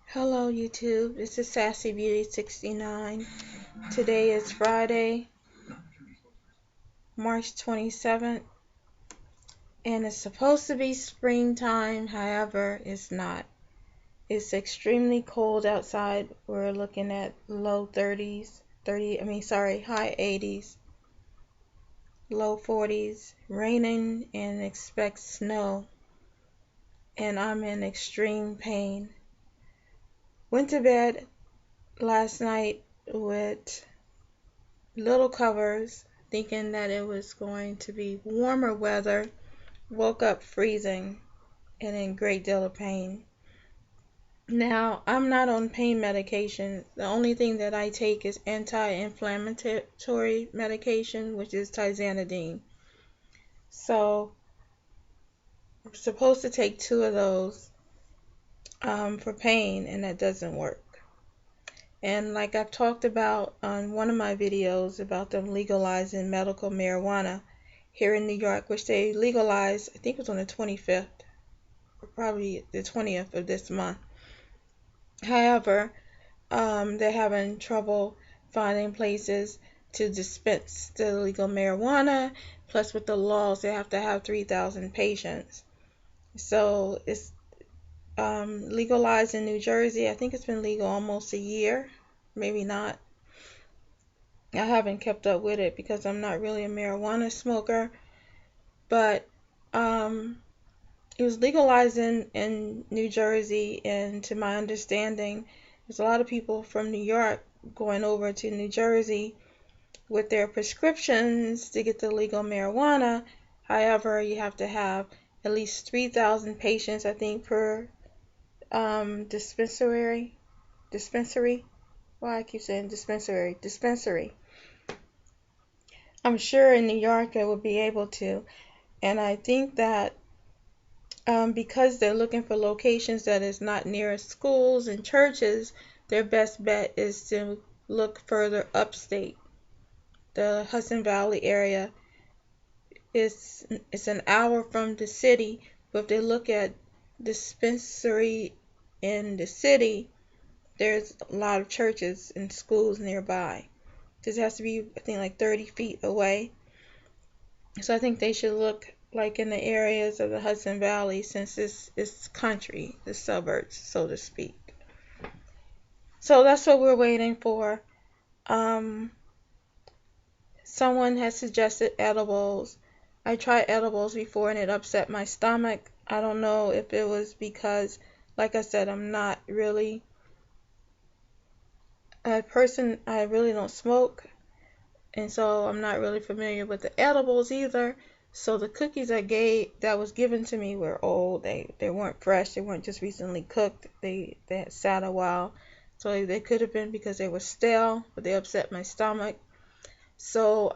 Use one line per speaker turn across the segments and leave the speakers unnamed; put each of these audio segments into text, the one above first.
Hello YouTube, this is Sassy Beauty 69. Today is Friday, March 27th, and it's supposed to be springtime, however, it's not. It's extremely cold outside. We're looking at low 30s, high 80s, low 40s, raining and expect snow, and I'm in extreme pain. Went to bed last night with little covers, thinking that it was going to be warmer weather. Woke up freezing and in great deal of pain. Now, I'm not on pain medication. The only thing that I take is anti-inflammatory medication, which is tizanidine. So, I'm supposed to take 2 of those for pain, and that doesn't work. And like I've talked about on one of my videos about them legalizing medical marijuana here in New York, which they legalized, I think it was on the 25th, or probably the 20th of this month. However, they're having trouble finding places to dispense the legal marijuana. Plus, with the laws, they have to have 3,000 patients. So it's legalized in New Jersey. I think it's been legal almost a year, maybe not. I haven't kept up with it because I'm not really a marijuana smoker, but it was legalized in New Jersey, and to my understanding, there's a lot of people from New York going over to New Jersey with their prescriptions to get the legal marijuana. However, you have to have at least 3,000 patients, I think, per dispensary. Why I keep saying dispensary. I'm sure in New York I would be able to, and I think that because they're looking for locations that is not near schools and churches, their best bet is to look further upstate. The Hudson Valley area is an hour from the city, but if they look at dispensary in the city, there's a lot of churches and schools nearby. This has to be, I think, like 30 feet away. So I think they should look like in the areas of the Hudson Valley, since it's country, the suburbs, so to speak. So that's what we're waiting for. Someone has suggested edibles. I tried edibles before and it upset my stomach. I don't know if it was because, like I said, I'm not really a person, I really don't smoke, and so I'm not really familiar with the edibles either. So the cookies that was given to me were old. They weren't fresh. They weren't just recently cooked. They had sat a while. So they could have been because they were stale, but they upset my stomach. So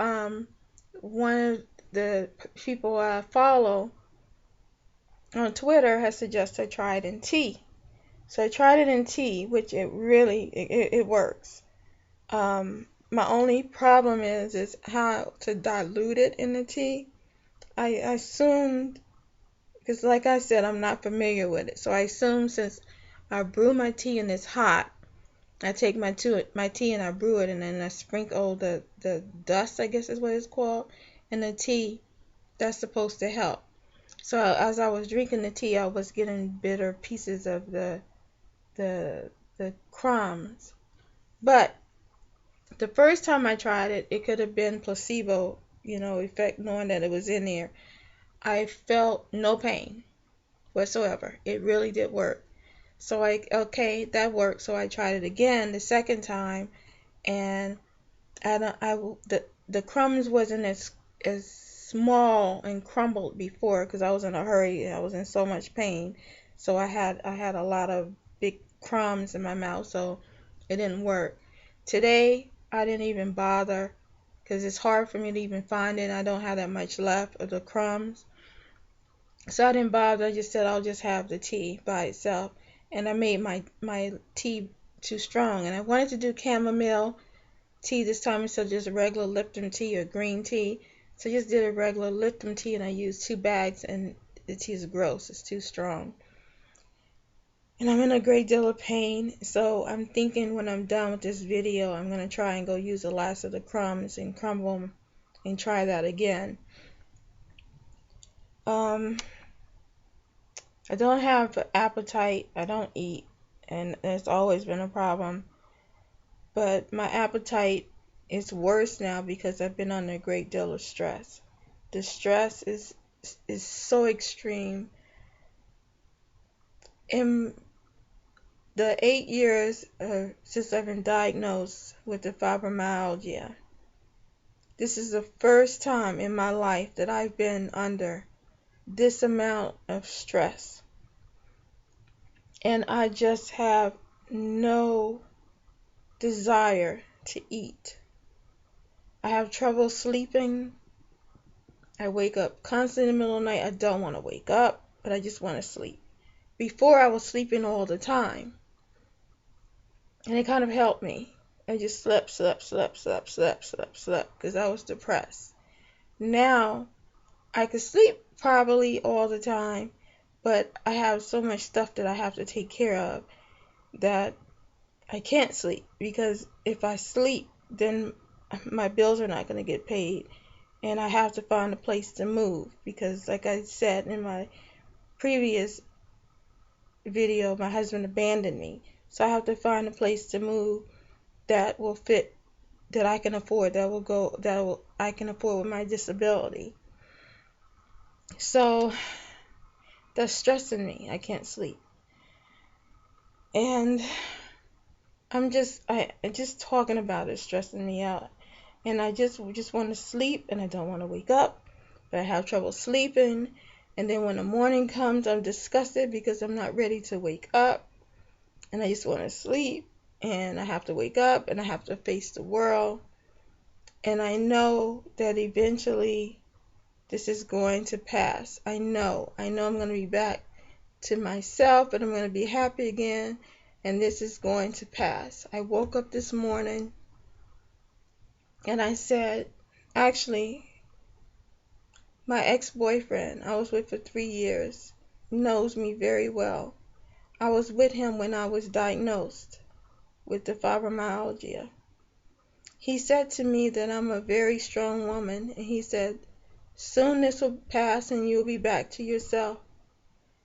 one of the people I follow on Twitter has suggested I try it in tea. So I tried it in tea, which it works. My only problem is how to dilute it in the tea. I assumed, because like I said, I'm not familiar with it. So I assumed since I brew my tea and it's hot, I take my tea and I brew it, and then I sprinkle the dust, I guess is what it's called, in the tea. That's supposed to help. So as I was drinking the tea, I was getting bitter pieces of the crumbs. But the first time I tried it, it could have been placebo, effect, knowing that it was in there. I felt no pain whatsoever. It really did work. So okay, that worked. So I tried it again the second time, and the crumbs wasn't as small and crumbled before, because I was in a hurry and I was in so much pain. So I had a lot of big crumbs in my mouth, so it didn't work. Today I didn't even bother because it's hard for me to even find it. I don't have that much left of the crumbs. So I didn't bother. I just said I'll just have the tea by itself. And I made my tea too strong. And I wanted to do chamomile tea this time instead of just regular Lipton tea or green tea. So I just did a regular Lipton tea, and I used 2 bags, and the tea is gross. It's too strong. And I'm in a great deal of pain, so I'm thinking when I'm done with this video, I'm going to try and go use the last of the crumbs and crumble them and try that again. I don't have appetite. I don't eat, and it's always been a problem. But my appetite is worse now because I've been under a great deal of stress. The stress is so extreme. In the 8 years since I've been diagnosed with the fibromyalgia, this is the first time in my life that I've been under this amount of stress. And I just have no desire to eat. I have trouble sleeping. I wake up constantly in the middle of the night. I don't want to wake up, but I just want to sleep. Before, I was sleeping all the time, and it kind of helped me. I just slept, because I was depressed. Now, I could sleep probably all the time, but I have so much stuff that I have to take care of that I can't sleep, because if I sleep, then my bills are not going to get paid, and I have to find a place to move, because like I said in my previous video, my husband abandoned me, so I have to find a place to move that will fit, that I can afford, I can afford with my disability. So that's stressing me. I can't sleep, and I'm just talking about it stressing me out, and I just want to sleep, and I don't want to wake up, but I have trouble sleeping, and then when the morning comes, I'm disgusted because I'm not ready to wake up, and I just want to sleep, and I have to wake up, and I have to face the world, and I know that eventually this is going to pass. I know I'm going to be back to myself, and I'm going to be happy again, and this is going to pass. I woke up this morning and I said, actually, my ex-boyfriend I was with for 3 years knows me very well. I was with him when I was diagnosed with the fibromyalgia. He said to me that I'm a very strong woman, and he said, soon this will pass and you'll be back to yourself.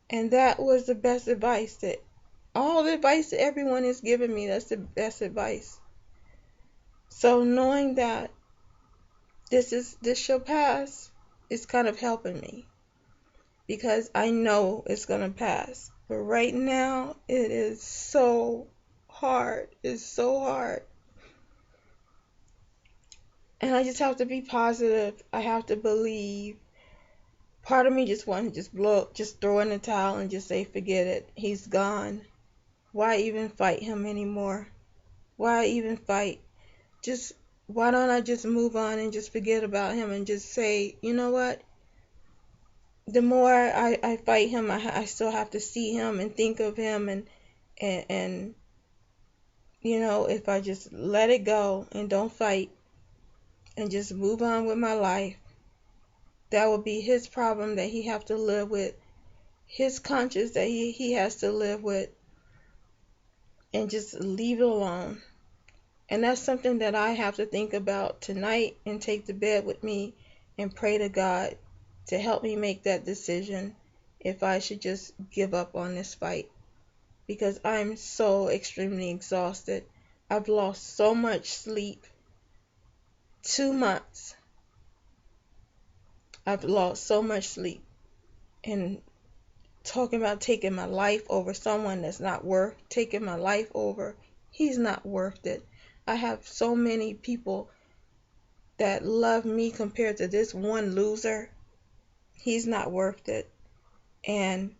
And that was the best advice, that all the advice that everyone is giving me, that's the best advice. So knowing that this shall pass is kind of helping me, because I know it's going to pass. But right now it is so hard. It's so hard. And I just have to be positive. I have to believe. Part of me just wants to just throw in the towel and just say, forget it. He's gone. Why even fight him anymore? Why even fight? Why don't I just move on and just forget about him and just say, you know what? The more I fight him, I still have to see him and think of him, and you know, if I just let it go and don't fight and just move on with my life, that will be his problem that he have to live with, his conscience that he has to live with, and just leave it alone. And that's something that I have to think about tonight and take to bed with me and pray to God to help me make that decision, if I should just give up on this fight, because I'm so extremely exhausted. I've lost so much sleep. 2 months. I've lost so much sleep. And talking about taking my life over someone that's not worth taking my life over, he's not worth it. I have so many people that love me compared to this one loser. He's not worth it. And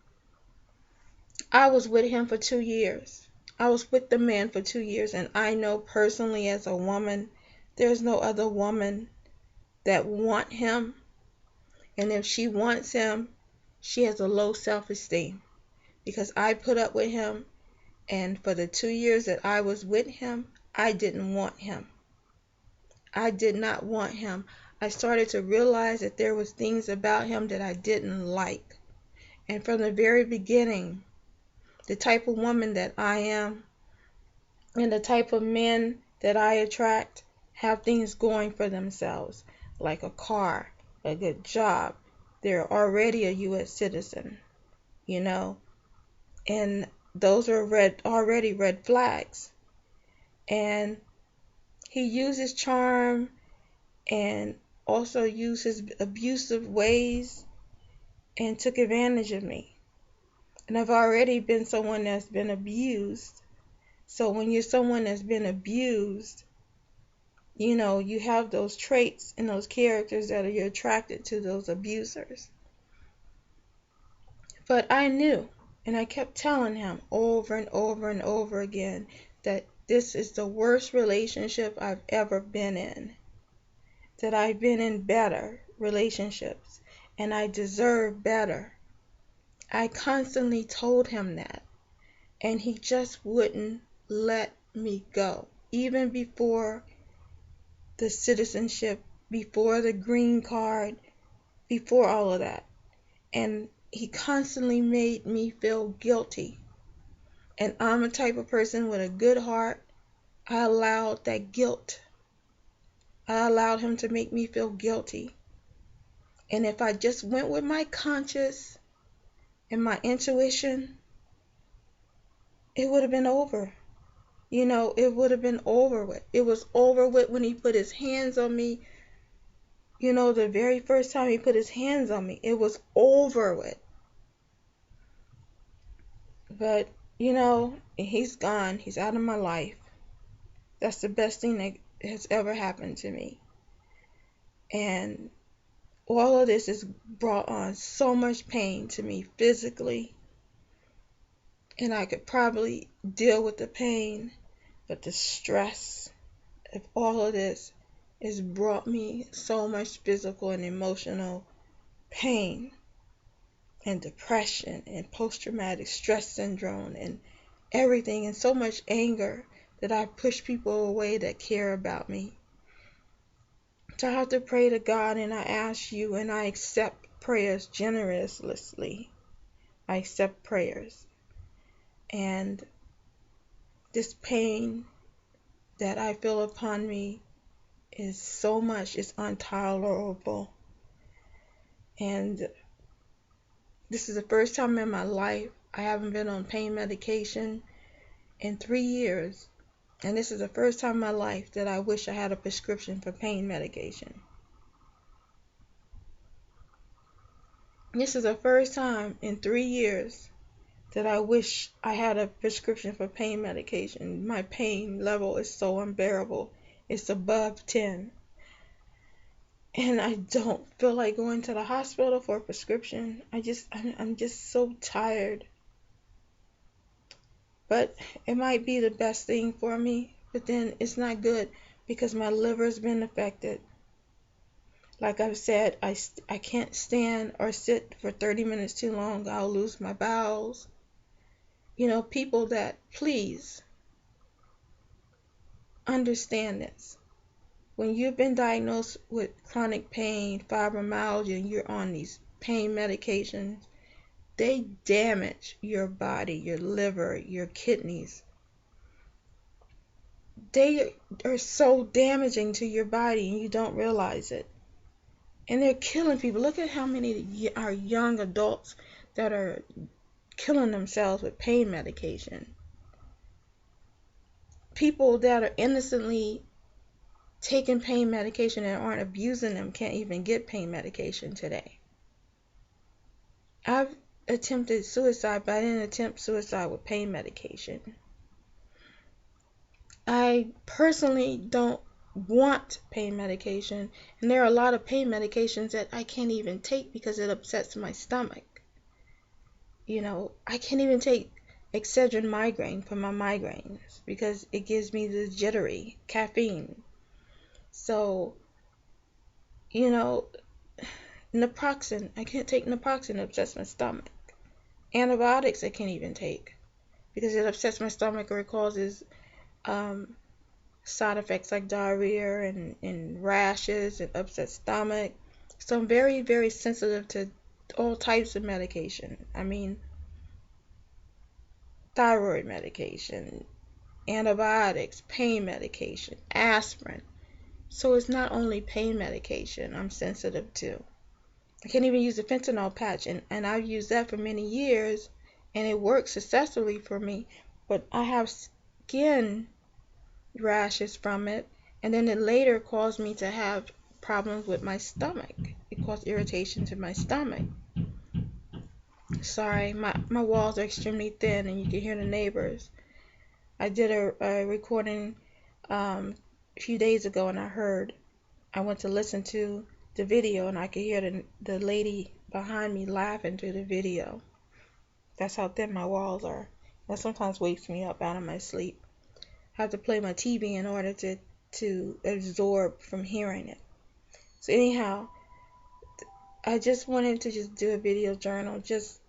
I was with him for 2 years. I was with the man for 2 years, and I know personally as a woman, there's no other woman that want him. And if she wants him, she has a low self-esteem, because I put up with him, and for the 2 years that I was with him, I didn't want him. I did not want him. I started to realize that there was things about him that I didn't like. And from the very beginning, the type of woman that I am and the type of men that I attract have things going for themselves, like a car, a good job. They're already a U.S. citizen, you know, and those are already red flags. And he uses charm and also uses abusive ways and took advantage of me. And I've already been someone that's been abused. So when you're someone that's been abused, you know, you have those traits and those characters that you're attracted to those abusers. But I knew, and I kept telling him over and over and over again that this is the worst relationship I've ever been in, that I've been in better relationships, and I deserve better. I constantly told him that, and he just wouldn't let me go. Even before the citizenship, before the green card, before all of that. And he constantly made me feel guilty. And I'm a type of person with a good heart. I allowed that guilt. I allowed him to make me feel guilty. And if I just went with my conscience and my intuition, it would have been over. You know, it would have been over with. It was over with when he put his hands on me. You know, the very first time he put his hands on me, it was over with. But, you know, he's gone. He's out of my life. That's the best thing that has ever happened to me. And all of this has brought on so much pain to me physically. And I could probably deal with the pain, but the stress of all of this has brought me so much physical and emotional pain and depression and post-traumatic stress syndrome and everything, and so much anger that I push people away that care about me. So I have to pray to God, and I ask you, and I accept prayers generously. I accept prayers. And this pain that I feel upon me is so much, it's intolerable. And this is the first time in my life I haven't been on pain medication in 3 years. And this is the first time in my life that I wish I had a prescription for pain medication. This is the first time in 3 years that I wish I had a prescription for pain medication. My pain level is so unbearable. It's above 10. And I don't feel like going to the hospital for a prescription. I'm just so tired. But it might be the best thing for me, but then it's not good because my liver's been affected. Like I've said, I can't stand or sit for 30 minutes too long. I'll lose my bowels. You know, people that, please understand this. When you've been diagnosed with chronic pain, fibromyalgia, and you're on these pain medications, they damage your body, your liver, your kidneys. They are so damaging to your body and you don't realize it. And they're killing people. Look at how many are young adults that are killing themselves with pain medication. People that are innocently taking pain medication and aren't abusing them can't even get pain medication today. I've attempted suicide, but I didn't attempt suicide with pain medication. I personally don't want pain medication, and there are a lot of pain medications that I can't even take because it upsets my stomach. You know, I can't even take Excedrin migraine for my migraines because it gives me the jittery caffeine. So, you know, naproxen, I can't take naproxen, it upsets my stomach. Antibiotics I can't even take because it upsets my stomach or it causes side effects like diarrhea and rashes and upset stomach. So I'm very, very sensitive to all types of medication. I mean, thyroid medication, antibiotics, pain medication, aspirin. So it's not only pain medication I'm sensitive to. I can't even use the fentanyl patch, and I've used that for many years, and it works successfully for me. But I have skin rashes from it, and then it later caused me to have problems with my stomach. It caused irritation to my stomach. Sorry, my walls are extremely thin, and you can hear the neighbors. I did a recording a few days ago, and I went to listen to the video, and I could hear the lady behind me laughing through the video. That's how thin my walls are. That sometimes wakes me up out of my sleep. I have to play my TV in order to absorb from hearing it. So anyhow, I just wanted to just do a video journal, just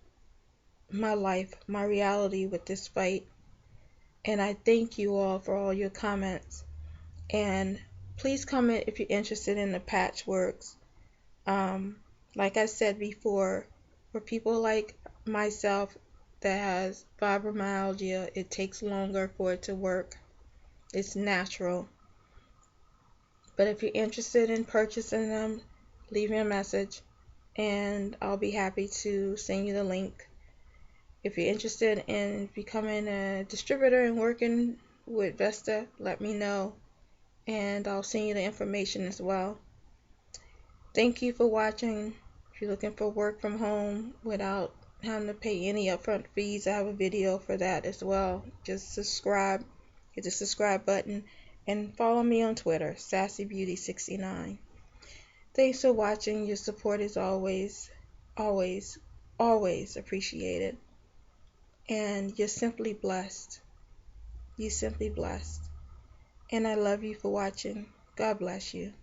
my life, my reality with this fight. And I thank you all for all your comments. And please comment if you're interested in the patchworks. Like I said before, for people like myself that has fibromyalgia, it takes longer for it to work. It's natural. But if you're interested in purchasing them, leave me a message and I'll be happy to send you the link. If you're interested in becoming a distributor and working with Vesta, let me know and I'll send you the information as well. Thank you for watching. If you're looking for work from home without having to pay any upfront fees, I have a video for that as well. Just subscribe, hit the subscribe button, and follow me on Twitter, SassyBeauty69. Thanks for watching. Your support is always, always, always appreciated. And you're simply blessed. You're simply blessed. And I love you for watching. God bless you.